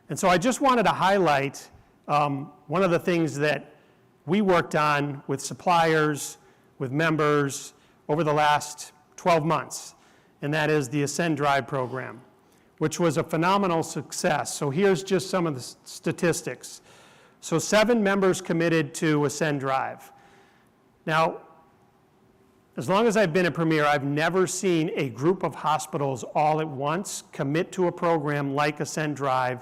And so I just wanted to highlight one of the things that we worked on with suppliers, with members over the last 12 months, and that is the Ascend Drive program, which was a phenomenal success. So here's just some of the statistics. So 7 members committed to Ascend Drive. Now, as long as I've been at Premier, I've never seen a group of hospitals all at once commit to a program like Ascend Drive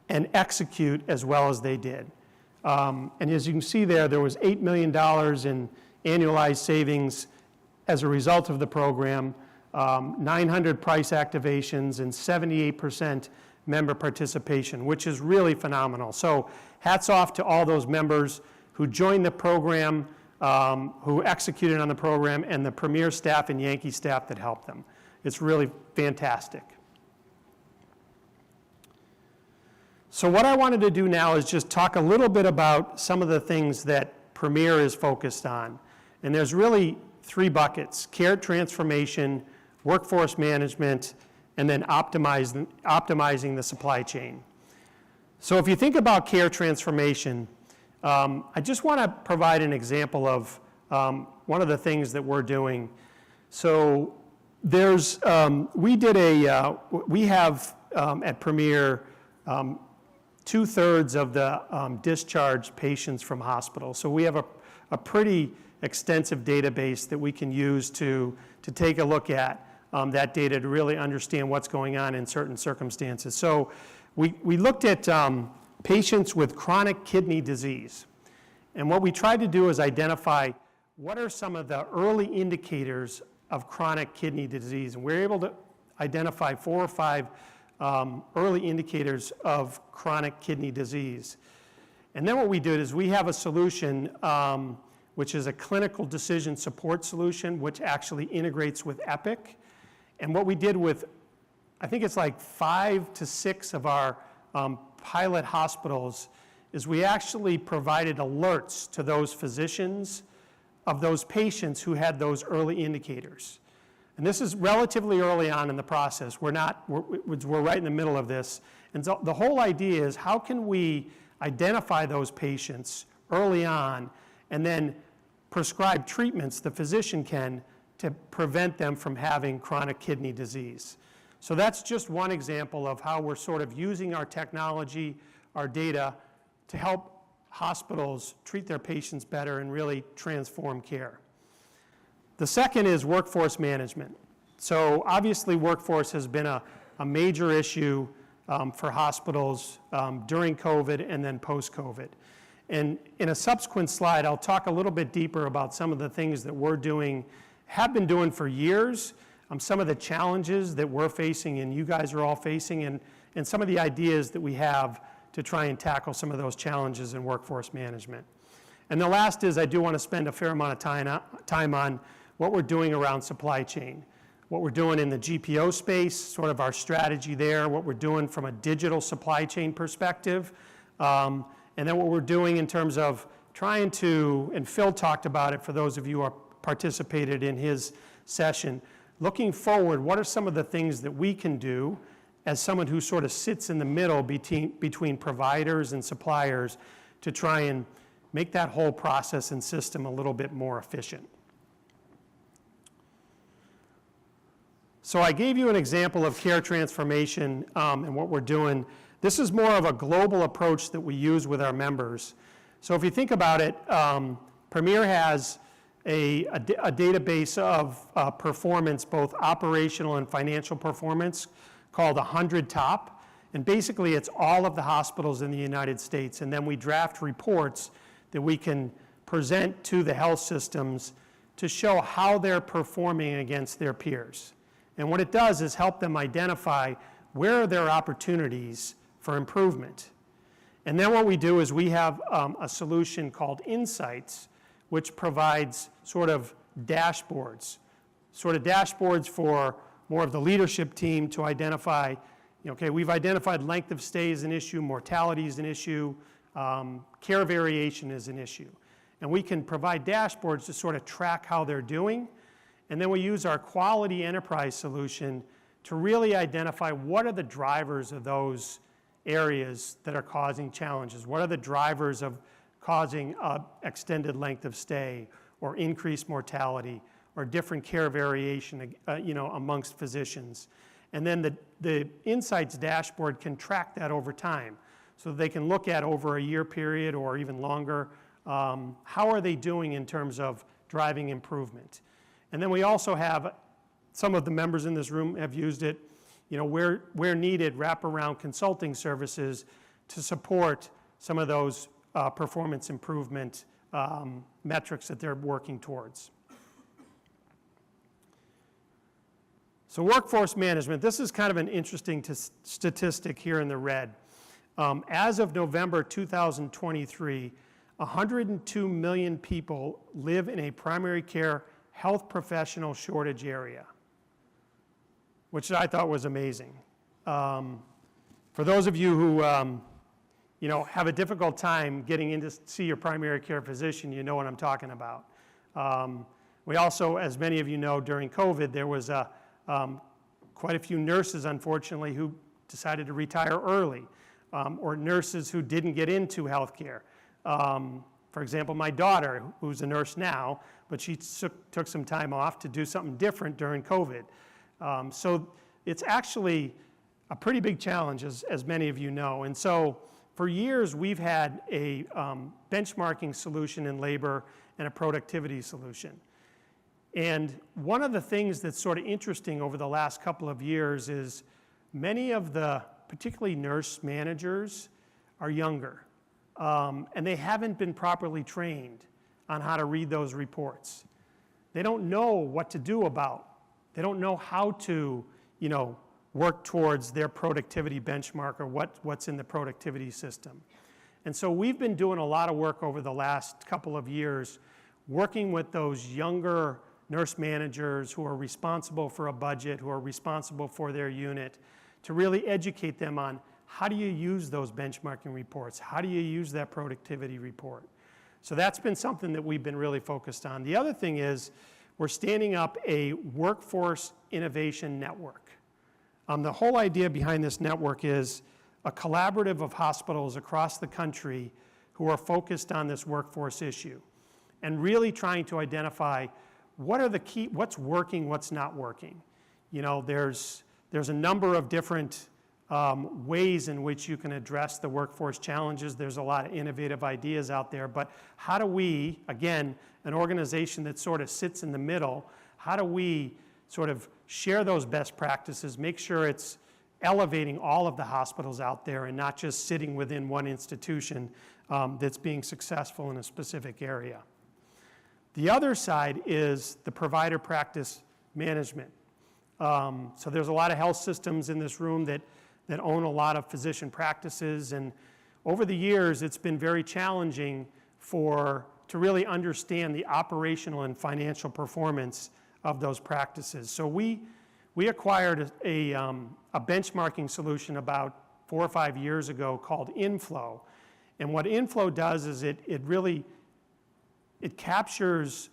and execute as well as they did. And as you can see there was $8 million in annualized savings as a result of the program, 900 price activations, and 78% member participation, which is really phenomenal. So hats off to all those members who joined the program, who executed on the program, and the Premier staff and Yankee staff that helped them. It's really fantastic. So what I wanted to do now is just talk a little bit about some of the things that Premier is focused on. And there's really 3 buckets: care transformation, workforce management, and then optimizing the supply chain. So if you think about care transformation, I just want to provide an example of one of the things that we're doing. So there's, we have at Premier 2/3 of the discharged patients from hospitals. So we have a pretty extensive database that we can use to take a look at that data to really understand what's going on in certain circumstances. So we looked at patients with chronic kidney disease. And what we tried to do is identify what are some of the early indicators of chronic kidney disease. And we're able to identify 4 or 5 early indicators of chronic kidney disease. And then what we did is we have a solution which is a clinical decision support solution, which actually integrates with Epic. And what we did with, I think it's like 5 to 6 of our pilot hospitals, is we actually provided alerts to those physicians of those patients who had those early indicators. And this is relatively early on in the process. We're right in the middle of this. And so the whole idea is, how can we identify those patients early on and then prescribe treatments, the physician can, to prevent them from having chronic kidney disease. So that's just one example of how we're sort of using our technology, our data, to help hospitals treat their patients better and really transform care. The second is workforce management. So obviously workforce has been a major issue for hospitals during COVID and then post-COVID. And in a subsequent slide, I'll talk a little bit deeper about some of the things that we're doing, have been doing for years, some of the challenges that we're facing and you guys are all facing, and some of the ideas that we have to try and tackle some of those challenges in workforce management. And the last is, I do want to spend a fair amount of time on what we're doing around supply chain, what we're doing in the GPO space, sort of our strategy there, what we're doing from a digital supply chain perspective, and then what we're doing in terms of trying to, and Phil talked about it for those of you who participated in his session, looking forward, what are some of the things that we can do as someone who sort of sits in the middle between providers and suppliers to try and make that whole process and system a little bit more efficient. So I gave you an example of care transformation and what we're doing. This is more of a global approach that we use with our members. So if you think about it, Premier has a database of performance, both operational and financial performance, called 100 Top. And basically it's all of the hospitals in the United States. And then we draft reports that we can present to the health systems to show how they're performing against their peers. And what it does is help them identify where are their opportunities for improvement. And then what we do is we have a solution called Insights, which provides sort of dashboards for more of the leadership team to identify, okay, we've identified length of stay as an issue, mortality is an issue, care variation is an issue. And we can provide dashboards to sort of track how they're doing. And then we use our quality enterprise solution to really identify what are the drivers of those areas that are causing challenges. What are the drivers of causing extended length of stay or increased mortality or different care variation amongst physicians? And then the Insights dashboard can track that over time. So they can look at over a year period or even longer, how are they doing in terms of driving improvement? And then we also have, some of the members in this room have used it, where needed, wraparound consulting services to support some of those performance improvement metrics that they're working towards. So workforce management, this is kind of an interesting statistic here in the red. As of November 2023, 102 million people live in a primary care health professional shortage area, which I thought was amazing. For those of you who have a difficult time getting in to see your primary care physician, you know what I'm talking about. We also, as many of you know, during COVID, there was quite a few nurses, unfortunately, who decided to retire early, or nurses who didn't get into healthcare. For example, my daughter, who's a nurse now, but she took some time off to do something different during COVID. So it's actually a pretty big challenge, as many of you know. And so for years, we've had a benchmarking solution in labor and a productivity solution. And one of the things that's sort of interesting over the last couple of years is many of the, particularly nurse managers, are younger. And they haven't been properly trained on how to read those reports. They don't know what to do about. They don't know how to, work towards their productivity benchmark or what's in the productivity system. And so we've been doing a lot of work over the last couple of years, working with those younger nurse managers who are responsible for a budget, who are responsible for their unit, to really educate them on how do you use those benchmarking reports? How do you use that productivity report? So that's been something that we've been really focused on. The other thing is we're standing up a workforce innovation network. The whole idea behind this network is a collaborative of hospitals across the country who are focused on this workforce issue and really trying to identify what are the key, what's working, what's not working. There's a number of different ways in which you can address the workforce challenges. There's a lot of innovative ideas out there, but how do we, again, an organization that sort of sits in the middle, how do we sort of share those best practices, make sure it's elevating all of the hospitals out there and not just sitting within one institution that's being successful in a specific area. The other side is the provider practice management. So there's a lot of health systems in this room that own a lot of physician practices, and over the years it's been very challenging to really understand the operational and financial performance of those practices. So we acquired a benchmarking solution about 4 or 5 years ago called Inflow. And what Inflow does is it captures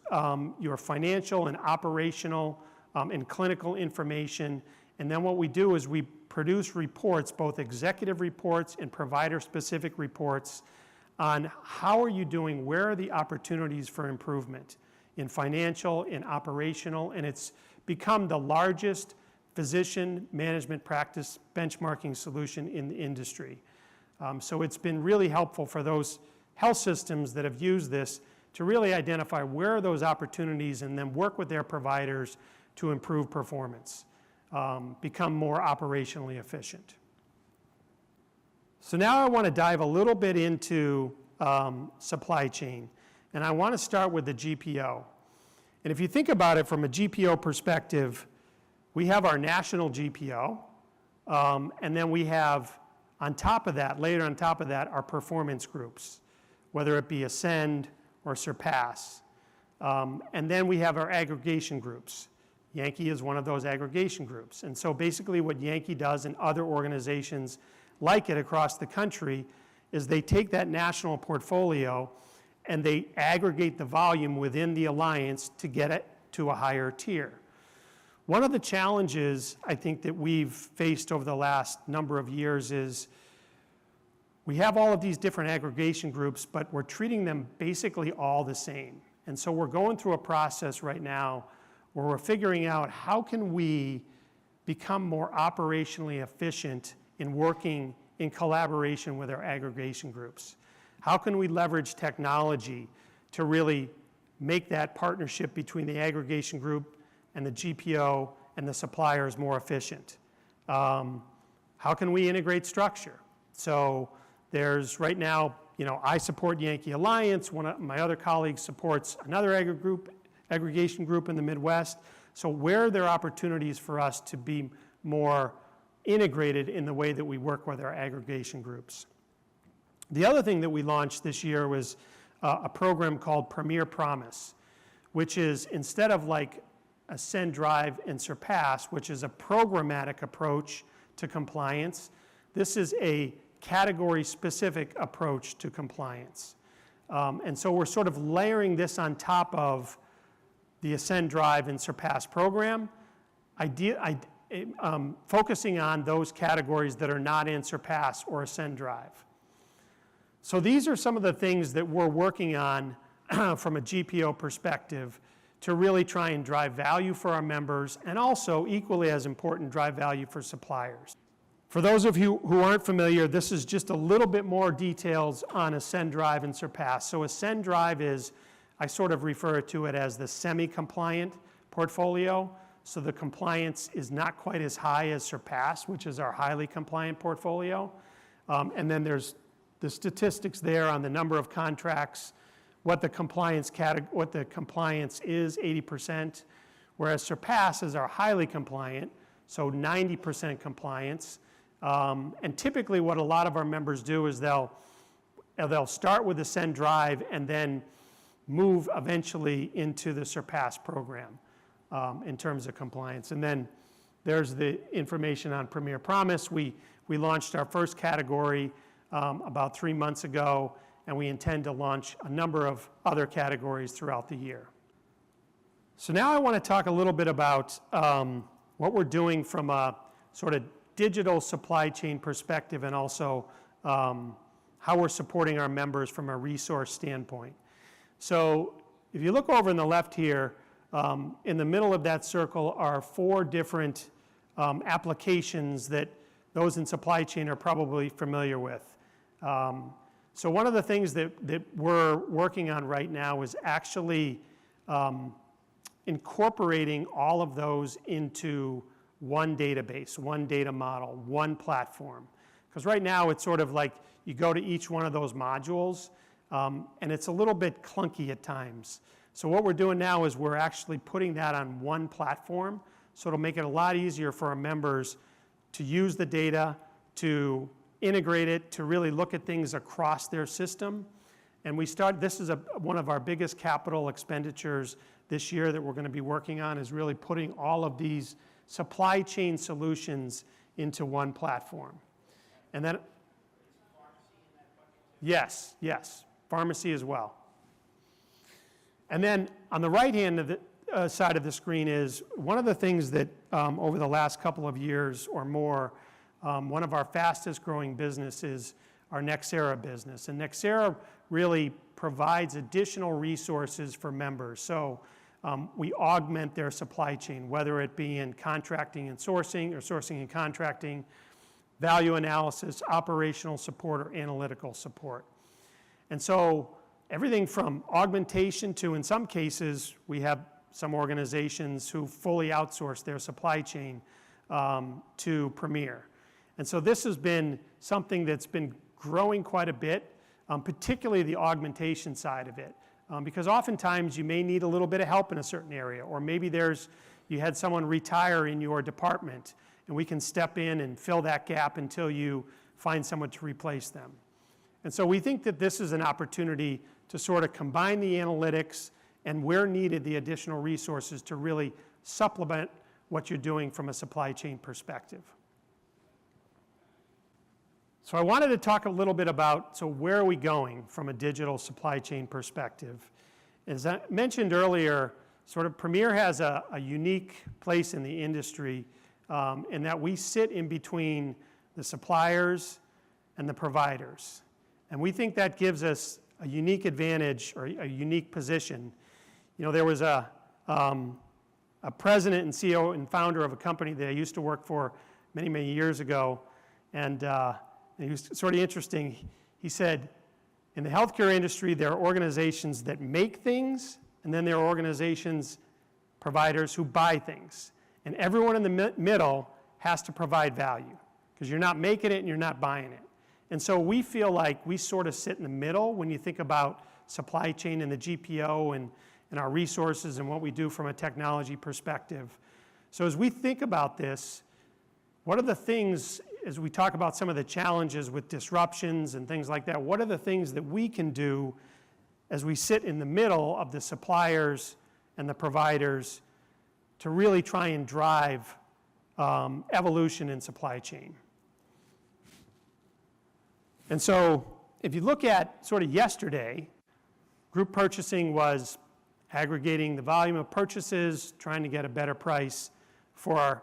your financial and operational and clinical information. And then what we do is we produce reports, both executive reports and provider-specific reports, on how are you doing, where are the opportunities for improvement in financial, in operational, and it's become the largest physician management practice benchmarking solution in the industry. So it's been really helpful for those health systems that have used this to really identify where are those opportunities and then work with their providers to improve performance, become more operationally efficient. So now I want to dive a little bit into supply chain, and I want to start with the GPO. And if you think about it from a GPO perspective, we have our national GPO, and then we have on top of that, later on top of that, our performance groups, whether it be Ascend or Surpass. And then we have our aggregation groups. Yankee is one of those aggregation groups. And so basically what Yankee does and other organizations like it across the country is they take that national portfolio and they aggregate the volume within the alliance to get it to a higher tier. One of the challenges I think that we've faced over the last number of years is we have all of these different aggregation groups, but we're treating them basically all the same. And so we're going through a process right now where we're figuring out how can we become more operationally efficient in working in collaboration with our aggregation groups. How can we leverage technology to really make that partnership between the aggregation group and the GPO and the suppliers more efficient? How can we integrate structure? So there's right now, I support Yankee Alliance. One of my other colleagues supports another aggregation group in the Midwest. So where are there opportunities for us to be more integrated in the way that we work with our aggregation groups? The other thing that we launched this year was a program called Premier Promise, which is instead of like Ascend, Drive, and Surpass, which is a programmatic approach to compliance, this is a category-specific approach to compliance. And so we're sort of layering this on top of the Ascend, Drive, and Surpass program, focusing on those categories that are not in Surpass or Ascend, Drive. So these are some of the things that we're working on from a GPO perspective to really try and drive value for our members, and also, equally as important, drive value for suppliers. For those of you who aren't familiar, this is just a little bit more details on Ascend, Drive, and Surpass. So Ascend, Drive is, I sort of refer to it as the semi-compliant portfolio. So the compliance is not quite as high as Surpass, which is our highly compliant portfolio. And then there's the statistics there on the number of contracts, what the compliance is, 80%, whereas Surpass is our highly compliant, so 90% compliance. And typically what a lot of our members do is they'll start with Ascend, Drive and then move eventually into the Surpass program in terms of compliance. And then there's the information on Premier Promise. We launched our first category about 3 months ago, and we intend to launch a number of other categories throughout the year. So now I want to talk a little bit about what we're doing from a sort of digital supply chain perspective, and also how we're supporting our members from a resource standpoint. So if you look over in the left here, in the middle of that circle are 4 different applications that those in supply chain are probably familiar with. So one of the things that we're working on right now is actually incorporating all of those into one database, one data model, one platform. Because right now it's sort of like you go to each one of those modules, and it's a little bit clunky at times. So what we're doing now is we're actually putting that on one platform, so it'll make it a lot easier for our members to use the data, to integrate it, to really look at things across their system. And this is one of our biggest capital expenditures this year that we're going to be working on, is really putting all of these supply chain solutions into one platform. And then, yes, pharmacy as well. And then on the right hand of the side of the screen is one of the things that over the last couple of years or more, one of our fastest growing businesses, our Nexera business. And Nexera really provides additional resources for members. So we augment their supply chain, whether it be in contracting and sourcing, or sourcing and contracting, value analysis, operational support, or analytical support. And so everything from augmentation to, in some cases, we have some organizations who fully outsource their supply chain to Premier. And so this has been something that's been growing quite a bit, particularly the augmentation side of it. Because oftentimes you may need a little bit of help in a certain area, or maybe you had someone retire in your department, and we can step in and fill that gap until you find someone to replace them. And so we think that this is an opportunity to sort of combine the analytics and, where needed, the additional resources to really supplement what you're doing from a supply chain perspective. So I wanted to talk a little bit about, so where are we going from a digital supply chain perspective? As I mentioned earlier, sort of Premier has a unique place in the industry in that we sit in between the suppliers and the providers. And we think that gives us a unique advantage or a unique position. You know, there was a president and CEO and founder of a company that I used to work for many, many years ago, and he was sort of interesting. He said, in the healthcare industry, there are organizations that make things, and then there are organizations, providers, who buy things. And everyone in the middle has to provide value, because you're not making it and you're not buying it. And so we feel like we sort of sit in the middle when you think about supply chain and the GPO and our resources and what we do from a technology perspective. So as we think about this, what are the things, as we talk about some of the challenges with disruptions and things like that, what are the things that we can do as we sit in the middle of the suppliers and the providers to really try and drive evolution in supply chain? And so if you look at sort of yesterday, group purchasing was aggregating the volume of purchases, trying to get a better price for our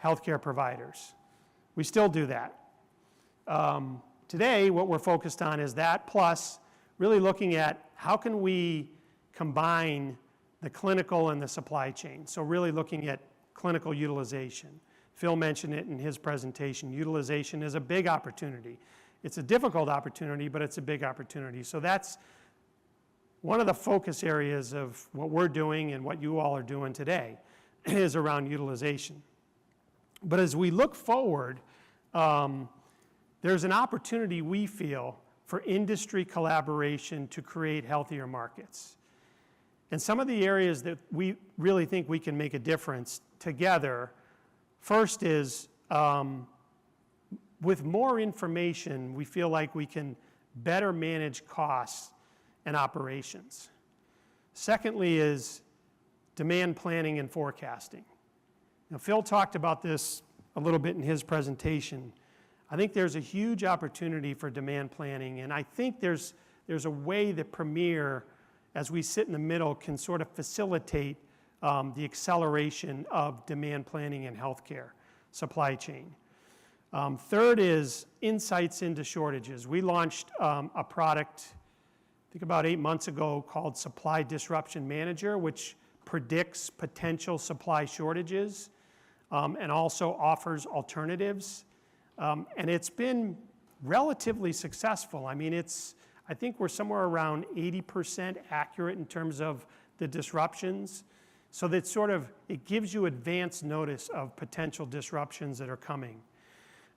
healthcare providers. We still do that. Today, what we're focused on is that, plus really looking at how can we combine the clinical and the supply chain. So really looking at clinical utilization. Phil mentioned it in his presentation. Utilization is a big opportunity. It's a difficult opportunity, but it's a big opportunity. So that's one of the focus areas of what we're doing and what you all are doing today is around utilization. But as we look forward, there's an opportunity, we feel, for industry collaboration to create healthier markets. And some of the areas that we really think we can make a difference together, first is with more information, we feel like we can better manage costs and operations. Secondly is demand planning and forecasting. Now, Phil talked about this a little bit in his presentation. I think there's a huge opportunity for demand planning, and I think there's a way that Premier, as we sit in the middle, can sort of facilitate the acceleration of demand planning in healthcare supply chain. Third is insights into shortages. We launched a product, I think about 8 months ago, called Supply Disruption Manager, which predicts potential supply shortages and also offers alternatives. And it's been relatively successful. I mean, I think we're somewhere around 80% accurate in terms of the disruptions. So that sort of, it gives you advance notice of potential disruptions that are coming.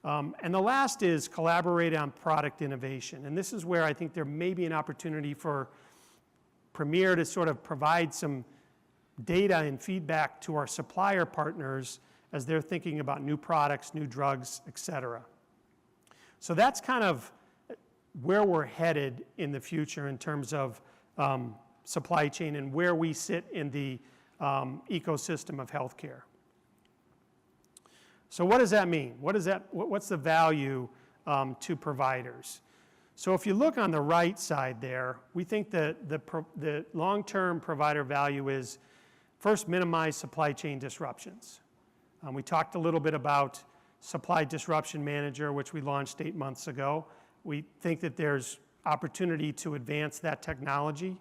And the last is collaborate on product innovation. And this is where I think there may be an opportunity for Premier to sort of provide some data and feedback to our supplier partners as they're thinking about new products, new drugs, et cetera. So that's kind of where we're headed in the future in terms of supply chain and where we sit in the ecosystem of healthcare. So what does that mean? What's the value to providers? So if you look on the right side there, we think that the long-term provider value is first, minimize supply chain disruptions. We talked a little bit about Supply Disruption Manager, which we launched 8 months ago. We think that there's opportunity to advance that technology.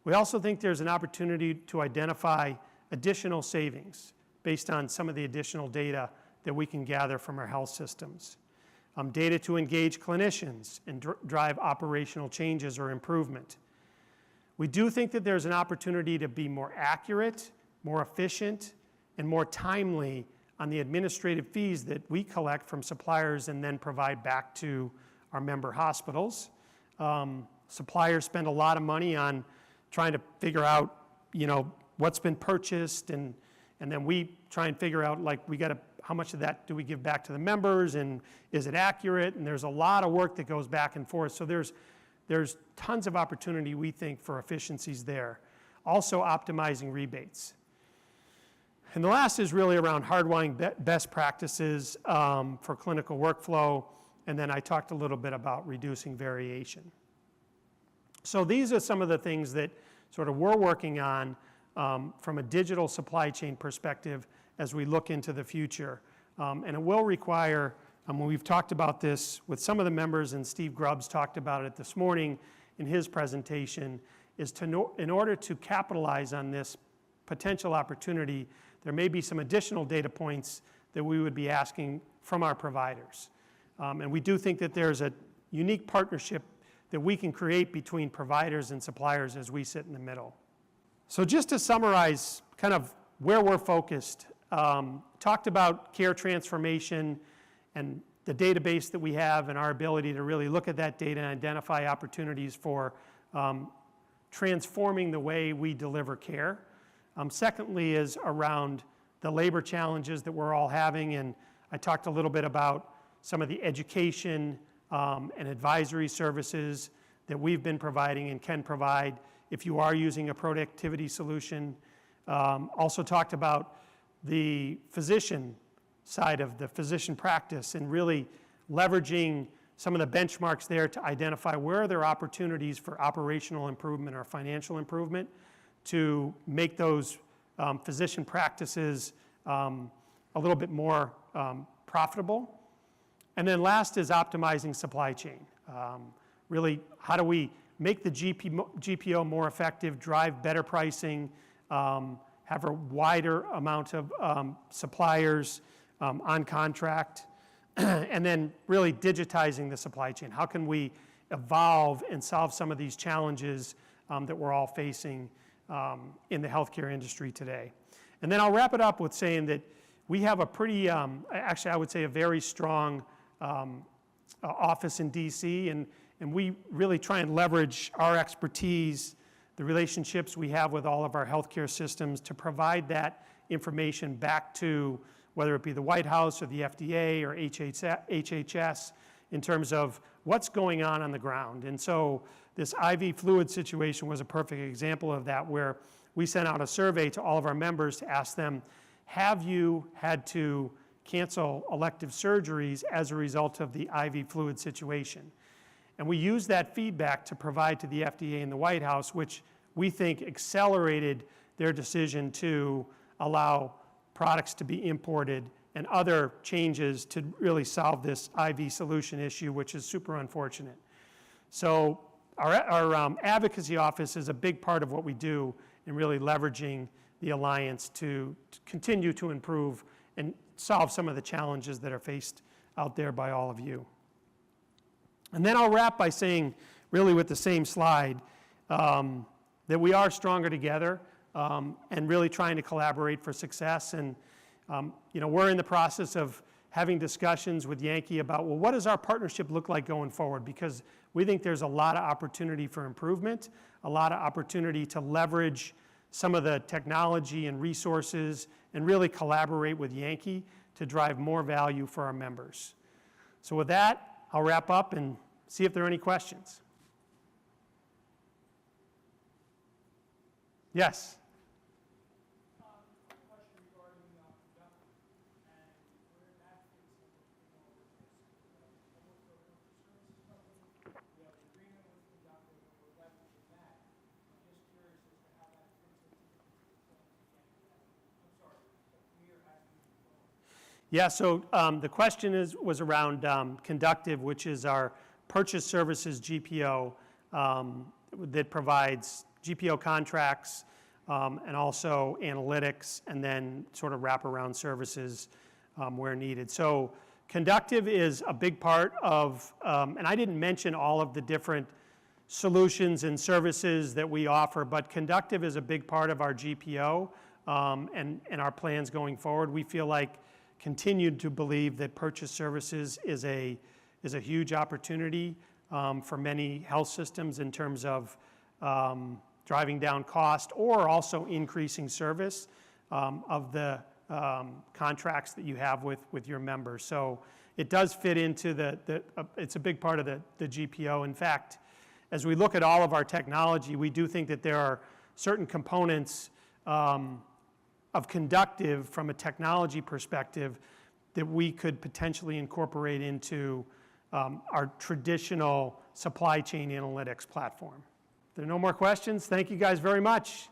We also think there's an opportunity to identify additional savings based on some of the additional data that we can gather from our health systems. Data to engage clinicians and drive operational changes or improvement. We do think that there's an opportunity to be more accurate, more efficient, and more timely on the administrative fees that we collect from suppliers and then provide back to our member hospitals. Suppliers spend a lot of money on trying to figure out, what's been purchased, and then we try and figure out, how much of that do we give back to the members, and is it accurate? And there's a lot of work that goes back and forth. So there's tons of opportunity, we think, for efficiencies there. Also optimizing rebates. And the last is really around hardwiring best practices for clinical workflow. And then I talked a little bit about reducing variation. So these are some of the things that sort of we're working on from a digital supply chain perspective as we look into the future. And it will require when we've talked about this with some of the members, and Steve Grubbs talked about it this morning in his presentation, is in order to capitalize on this potential opportunity, there may be some additional data points that we would be asking from our providers. And we do think that there's a unique partnership that we can create between providers and suppliers as we sit in the middle. So just to summarize kind of where we're focused, talked about care transformation and the database that we have and our ability to really look at that data and identify opportunities for transforming the way we deliver care. Secondly is around the labor challenges that we're all having, and I talked a little bit about some of the education and advisory services that we've been providing and can provide if you are using a productivity solution. Also talked about the physician side of the physician practice and really leveraging some of the benchmarks there to identify where are there opportunities for operational improvement or financial improvement to make those physician practices a little bit more profitable. And then last is optimizing supply chain. Really, how do we make the GPO more effective, drive better pricing, have a wider amount of suppliers on contract, and then really digitizing the supply chain. How can we evolve and solve some of these challenges that we're all facing in the healthcare industry today? And then I'll wrap it up with saying that we have a pretty, actually I would say a very strong office in DC, and we really try and leverage our expertise, the relationships we have with all of our healthcare systems to provide that information back to whether it be the White House or the FDA or HHS in terms of what's going on the ground. And so this IV fluid situation was a perfect example of that, where we sent out a survey to all of our members to ask them, have you had to cancel elective surgeries as a result of the IV fluid situation? And we used that feedback to provide to the FDA and the White House, which we think accelerated their decision to allow products to be imported and other changes to really solve this IV solution issue, which is super unfortunate. So our advocacy office is a big part of what we do in really leveraging the Alliance to continue to improve and solve some of the challenges that are faced out there by all of you. And then I'll wrap by saying, really with the same slide, that we are stronger together and really trying to collaborate for success. And we're in the process of having discussions with Yankee about, well, what does our partnership look like going forward? Because we think there's a lot of opportunity for improvement, a lot of opportunity to leverage some of the technology and resources and really collaborate with Yankee to drive more value for our members. So with that, I'll wrap up and see if there are any questions. Yes? Yeah, so the question was around Conductive, which is our purchase services GPO that provides GPO contracts and also analytics, and then sort of wraparound services where needed. So Conductive is a big part of, and I didn't mention all of the different solutions and services that we offer, but Conductive is a big part of our GPO and our plans going forward. We feel like continued to believe that purchase services is a huge opportunity for many health systems in terms of driving down cost or also increasing service of the contracts that you have with your members. So it does fit into it's a big part of the GPO. In fact, as we look at all of our technology, we do think that there are certain components of Conductive from a technology perspective that we could potentially incorporate into our traditional supply chain analytics platform. If there are no more questions, thank you guys very much.